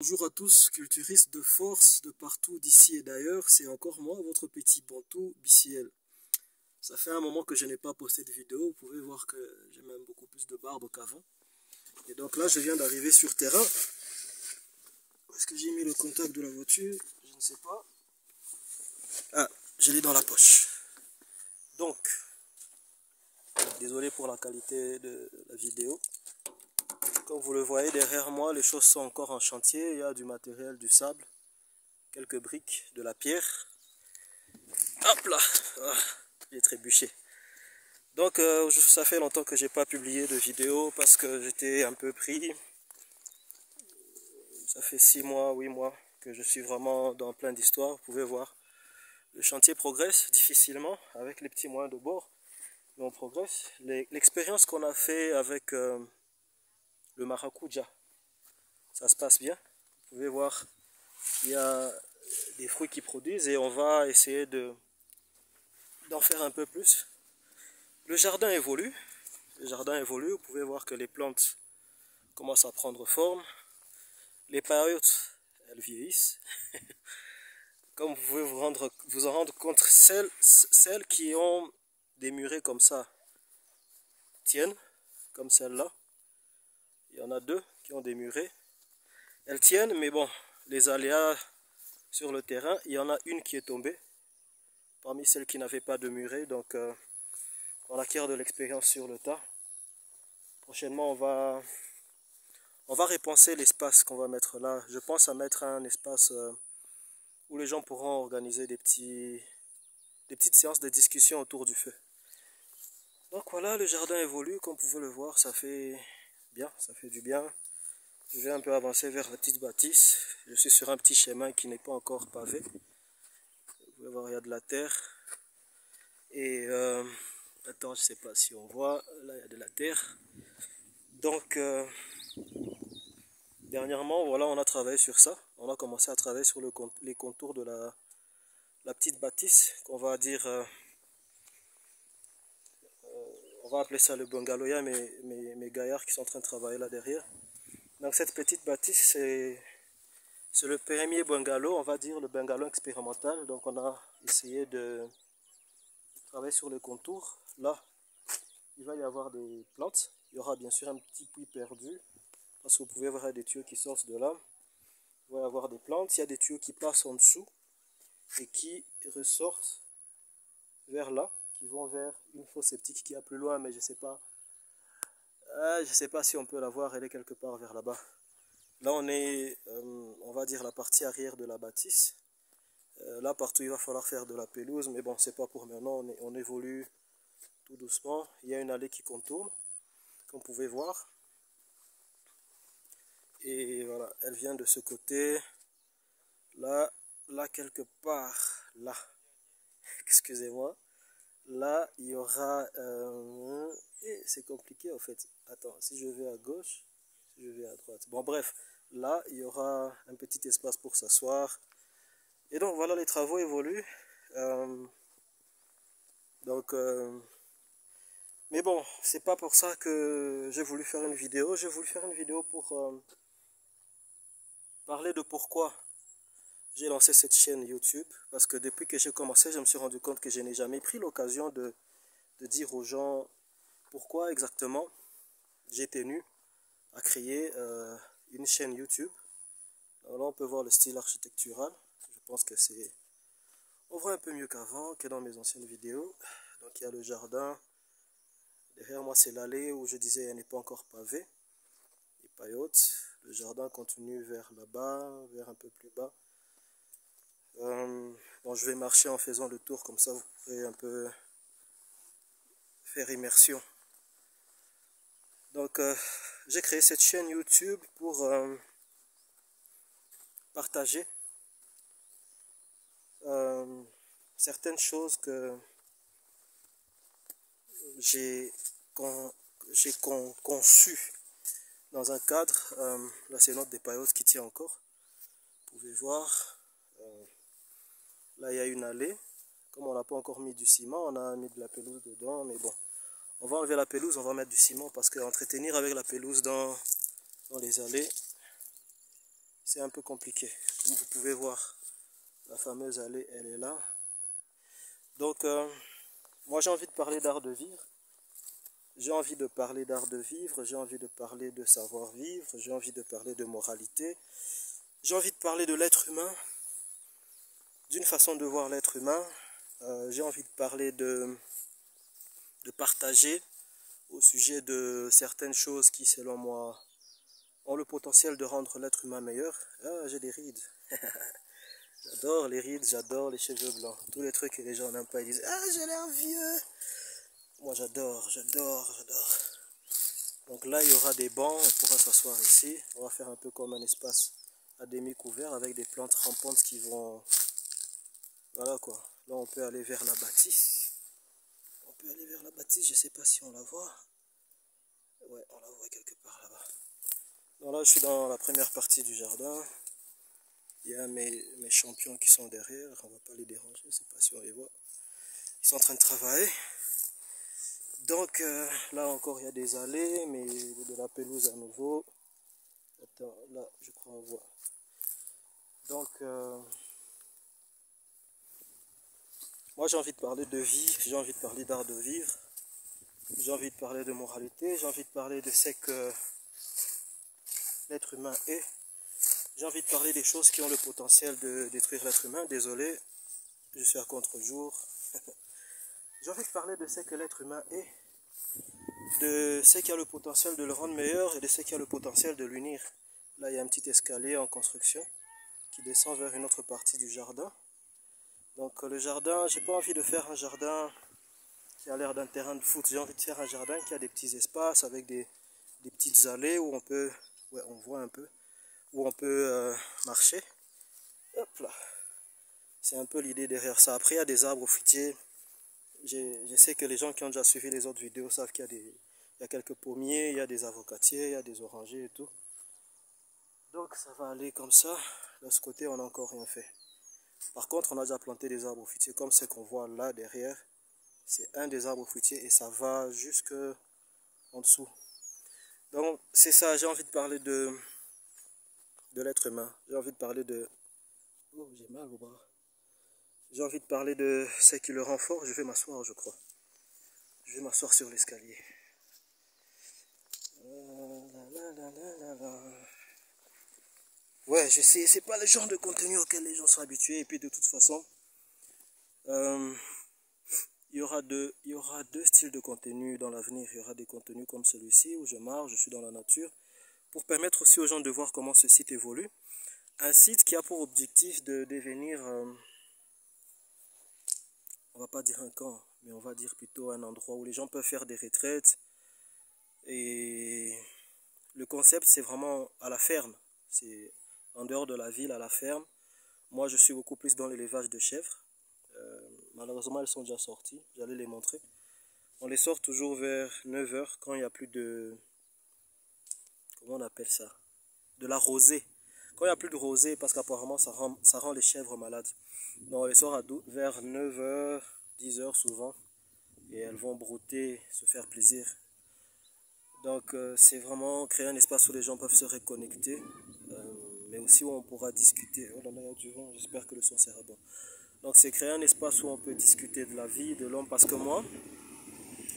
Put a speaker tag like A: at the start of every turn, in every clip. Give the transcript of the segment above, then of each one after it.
A: Bonjour à tous, culturistes de force de partout, d'ici et d'ailleurs, c'est encore moi, votre petit Bantou BCL. Ça fait un moment que je n'ai pas posté de vidéo, vous pouvez voir que j'ai même beaucoup plus de barbe qu'avant. Et donc là, je viens d'arriver sur terrain. Où est-ce que j'ai mis le contact de la voiture? Je ne sais pas. Ah, je l'ai dans la poche. Donc, désolé pour la qualité de la vidéo. Comme vous le voyez derrière moi, les choses sont encore en chantier. Il y a du matériel, du sable, quelques briques, de la pierre. Hop là, ah, j'ai trébuché. Donc ça fait longtemps que j'ai pas publié de vidéo parce que j'étais un peu pris. Ça fait 6 mois, 8 mois que je suis vraiment dans plein d'histoires. Vous pouvez voir, le chantier progresse difficilement avec les petits moyens de bord. Mais on progresse. L'expérience qu'on a fait avec le maracuja, ça se passe bien. Vous pouvez voir, il y a des fruits qui produisent et on va essayer d'en faire un peu plus. Le jardin évolue. Le jardin évolue. Vous pouvez voir que les plantes commencent à prendre forme. Les paillotes, elles vieillissent. Comme vous pouvez vous en rendre compte, celles qui ont des murets comme ça tiennent, comme celle-là. Il y en a deux qui ont des murets. Elles tiennent, mais bon, les aléas sur le terrain, il y en a une qui est tombée parmi celles qui n'avaient pas de muret. Donc, on acquiert de l'expérience sur le tas. Prochainement, on va repenser l'espace qu'on va mettre là. Je pense à mettre un espace où les gens pourront organiser des petites séances de discussion autour du feu. Donc voilà, le jardin évolue, comme vous pouvez le voir, ça fait bien, ça fait du bien. Je vais un peu avancer vers la petite bâtisse. Je suis sur un petit chemin qui n'est pas encore pavé. Vous pouvez voir, il y a de la terre. Et attends, je ne sais pas si on voit, là il y a de la terre. Donc dernièrement, voilà, on a travaillé sur ça. On a commencé à travailler sur les contours de la petite bâtisse qu'on va dire, on va appeler ça le bungalow. Il y a mes gaillards qui sont en train de travailler là derrière. Donc cette petite bâtisse, c'est le premier bungalow, on va dire le bungalow expérimental. Donc on a essayé de travailler sur les contours. Là, il va y avoir des plantes. Il y aura bien sûr un petit puits perdu, parce que vous pouvez voir des tuyaux qui sortent de là. Il va y avoir des plantes, il y a des tuyaux qui passent en dessous et qui ressortent vers là, qui vont vers une fosse septique qui est plus loin, mais je sais pas. Je sais pas si on peut la voir, elle est quelque part vers là-bas. Là on est, on va dire la partie arrière de la bâtisse. Là partout il va falloir faire de la pelouse, mais bon c'est pas pour maintenant, on évolue tout doucement. Il y a une allée qui contourne, comme vous pouvez voir. Et voilà, elle vient de ce côté. Là quelque part, là, excusez-moi. Là il y aura, c'est compliqué en fait. Attends, si je vais à gauche, si je vais à droite. Bon bref, là il y aura un petit espace pour s'asseoir. Et donc voilà, les travaux évoluent. Mais bon, c'est pas pour ça que j'ai voulu faire une vidéo. J'ai voulu faire une vidéo pour parler de pourquoi j'ai lancé cette chaîne YouTube. Parce que depuis que j'ai commencé, je me suis rendu compte que je n'ai jamais pris l'occasion de dire aux gens pourquoi exactement j'ai tenu à créer une chaîne YouTube. Alors là, on peut voir le style architectural. Je pense que c'est... On voit un peu mieux qu'avant, que dans mes anciennes vidéos. Donc il y a le jardin. Derrière moi, c'est l'allée où je disais elle n'est pas encore pavée. Les paillotes. Le jardin continue vers là-bas, vers un peu plus bas. Bon, je vais marcher en faisant le tour, comme ça vous pourrez un peu faire immersion. Donc, j'ai créé cette chaîne YouTube pour partager certaines choses que j'ai conçues dans un cadre. Là, c'est notre des paillotes qui tient encore. Vous pouvez voir. Là, il y a une allée. Comme on n'a pas encore mis du ciment, on a mis de la pelouse dedans. Mais bon, on va enlever la pelouse, on va mettre du ciment parce qu'entretenir avec la pelouse dans les allées, c'est un peu compliqué. Comme vous pouvez voir, la fameuse allée, elle est là. Donc, moi j'ai envie de parler d'art de vivre. J'ai envie de parler d'art de vivre, j'ai envie de parler de savoir-vivre, j'ai envie de parler de moralité. J'ai envie de parler de l'être humain, d'une façon de voir l'être humain. J'ai envie de parler de partager au sujet de certaines choses qui, selon moi, ont le potentiel de rendre l'être humain meilleur. Ah, j'ai des rides. J'adore les rides, j'adore les cheveux blancs. Tous les trucs que les gens n'aiment pas, ils disent « Ah, j'ai l'air vieux !» Moi, j'adore, j'adore, j'adore. Donc là, il y aura des bancs, on pourra s'asseoir ici. On va faire un peu comme un espace à demi couvert avec des plantes rampantes qui vont... Voilà quoi. Là, on peut aller vers la bâtisse. On peut aller vers la bâtisse, je ne sais pas si on la voit. Ouais, on la voit quelque part là-bas. Donc là, je suis dans la première partie du jardin. Il y a mes champions qui sont derrière. On ne va pas les déranger, je ne sais pas si on les voit. Ils sont en train de travailler. Donc là encore, il y a des allées, mais de la pelouse à nouveau. Attends, là, je crois on voit. Donc, moi j'ai envie de parler de vie, j'ai envie de parler d'art de vivre, j'ai envie de parler de moralité, j'ai envie de parler de ce que l'être humain est. J'ai envie de parler des choses qui ont le potentiel de détruire l'être humain. Désolé, je suis à contre-jour. J'ai envie de parler de ce que l'être humain est, de ce qui a le potentiel de le rendre meilleur et de ce qui a le potentiel de l'unir. Là, il y a un petit escalier en construction qui descend vers une autre partie du jardin. Donc le jardin, j'ai pas envie de faire un jardin qui a l'air d'un terrain de foot. J'ai envie de faire un jardin qui a des petits espaces avec des petites allées où on peut, ouais, on voit un peu, où on peut marcher. Hop là. C'est un peu l'idée derrière ça. Après, il y a des arbres fruitiers. Je sais que les gens qui ont déjà suivi les autres vidéos savent qu'il y a il y a quelques pommiers, il y a des avocatiers, il y a des orangers et tout. Donc ça va aller comme ça. De ce côté, on n'a encore rien fait. Par contre, on a déjà planté des arbres fruitiers comme ce qu'on voit là derrière. C'est un des arbres fruitiers et ça va jusque en dessous. Donc c'est ça, j'ai envie de parler de l'être humain. J'ai envie de parler de... Oh, j'ai mal au bras. J'ai envie de parler de ce qui le rend fort. Je vais m'asseoir, je crois. Je vais m'asseoir sur l'escalier. Ouais, je sais, c'est pas le genre de contenu auquel les gens sont habitués. Et puis de toute façon, il y aura deux styles de contenu dans l'avenir. Il y aura des contenus comme celui-ci où je marche, je suis dans la nature. Pour permettre aussi aux gens de voir comment ce site évolue. Un site qui a pour objectif de devenir, on va pas dire un camp, mais on va dire plutôt un endroit où les gens peuvent faire des retraites. Et le concept, c'est vraiment à la ferme. C'est en dehors de la ville, à la ferme. Moi, je suis beaucoup plus dans l'élevage de chèvres. Malheureusement, elles sont déjà sorties. J'allais les montrer. On les sort toujours vers 9 h quand il n'y a plus de... Comment on appelle ça? De la rosée. Quand il n'y a plus de rosée, parce qu'apparemment ça rend les chèvres malades. Donc on les sort vers 9 h, 10 h souvent. Et elles vont brouter, se faire plaisir. Donc c'est vraiment créer un espace où les gens peuvent se reconnecter. Mais aussi où on pourra discuter. Oh là là, il y a du vent, j'espère que le son sera bon. Donc c'est créer un espace où on peut discuter de la vie, de l'homme. Parce que moi,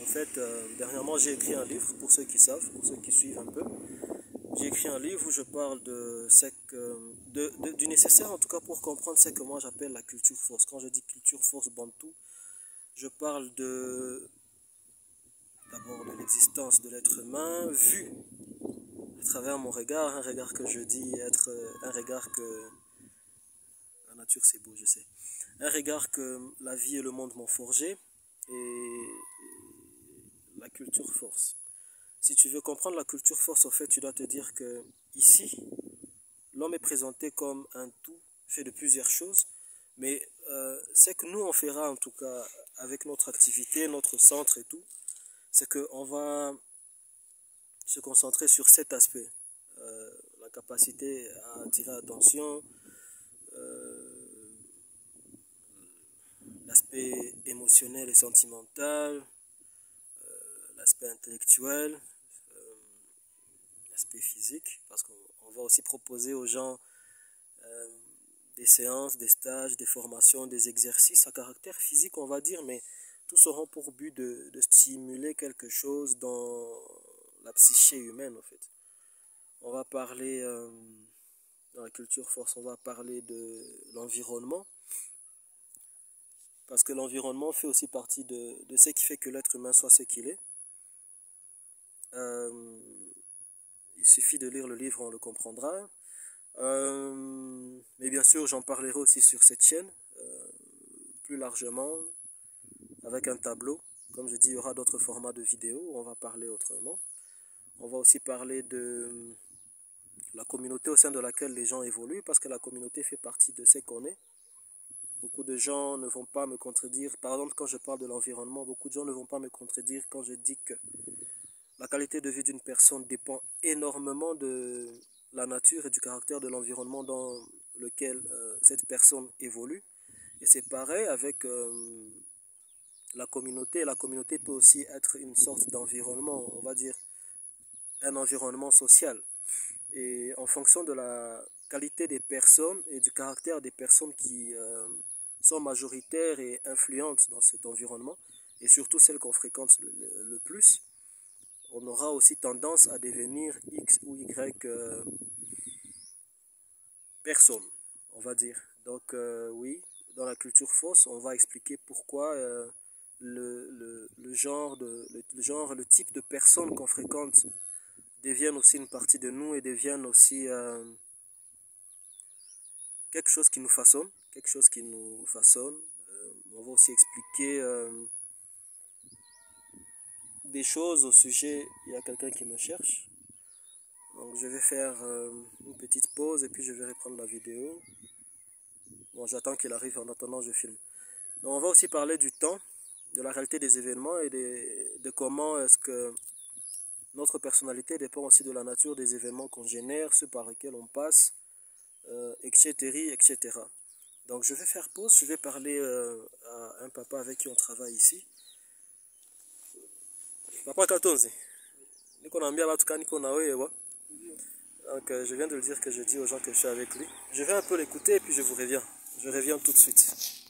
A: en fait, dernièrement j'ai écrit un livre, pour ceux qui savent, pour ceux qui suivent un peu. J'ai écrit un livre où je parle du nécessaire en tout cas pour comprendre ce que moi j'appelle la culture force. Quand je dis culture force bantou, je parle d'abord de l'existence de l'être humain vu à travers mon regard, un regard que je dis être un regard que la nature c'est beau, je sais, un regard que la vie et le monde m'ont forgé et la culture force. Si tu veux comprendre la culture force, en fait, tu dois te dire que ici, l'homme est présenté comme un tout fait de plusieurs choses, mais ce que nous on fera en tout cas avec notre activité, notre centre et tout, c'est qu'on va se concentrer sur cet aspect. La capacité à attirer l'attention, l'aspect émotionnel et sentimental, l'aspect intellectuel, l'aspect physique, parce qu'on va aussi proposer aux gens des séances, des stages, des formations, des exercices à caractère physique, on va dire, mais tous auront pour but de stimuler quelque chose dans la psyché humaine, en fait. On va parler, dans la culture force, on va parler de l'environnement, parce que l'environnement fait aussi partie de ce qui fait que l'être humain soit ce qu'il est. Il suffit de lire le livre, on le comprendra. Mais bien sûr, j'en parlerai aussi sur cette chaîne, plus largement, avec un tableau. Comme je dis, il y aura d'autres formats de vidéos où on va parler autrement. On va aussi parler de la communauté au sein de laquelle les gens évoluent, parce que la communauté fait partie de ce qu'on est. Beaucoup de gens ne vont pas me contredire. Par exemple, quand je parle de l'environnement, beaucoup de gens ne vont pas me contredire quand je dis que la qualité de vie d'une personne dépend énormément de la nature et du caractère de l'environnement dans lequel cette personne évolue. Et c'est pareil avec la communauté. La communauté peut aussi être une sorte d'environnement, on va dire un environnement social. Et en fonction de la qualité des personnes et du caractère des personnes qui sont majoritaires et influentes dans cet environnement, et surtout celles qu'on fréquente le plus, on aura aussi tendance à devenir X ou Y personne, on va dire. Donc oui, dans la culture fausse, on va expliquer pourquoi le type de personnes qu'on fréquente deviennent aussi une partie de nous et deviennent aussi quelque chose qui nous façonne, quelque chose qui nous façonne. On va aussi expliquer des choses au sujet. Il y a quelqu'un qui me cherche. Donc je vais faire une petite pause et puis je vais reprendre la vidéo. Bon, j'attends qu'il arrive, en attendant je filme. Donc on va aussi parler du temps, de la réalité des événements et de comment est-ce que notre personnalité dépend aussi de la nature des événements qu'on génère, ceux par lesquels on passe, etc., etc. Donc je vais faire pause, je vais parler à un papa avec qui on travaille ici. Papa Katonzi, niko naambia watu kama niko na wewe. Donc je viens de le dire que je dis aux gens que je suis avec lui. Je vais un peu l'écouter et puis je vous reviens. Je reviens tout de suite.